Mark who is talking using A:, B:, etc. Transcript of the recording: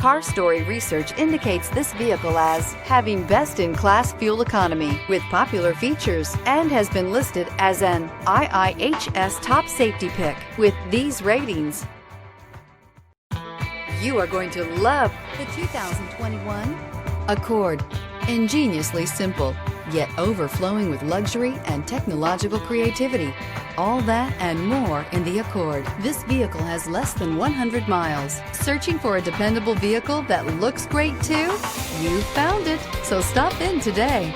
A: Car Story research indicates this vehicle as having best-in-class fuel economy with popular features and has been listed as an IIHS top safety pick with these ratings. You are going to love the 2021 Accord. Ingeniously simple, yet overflowing with luxury and technological creativity. All that and more in the Accord. This vehicle has less than 100 miles. Searching for a dependable vehicle that looks great too? You found it, so stop in today.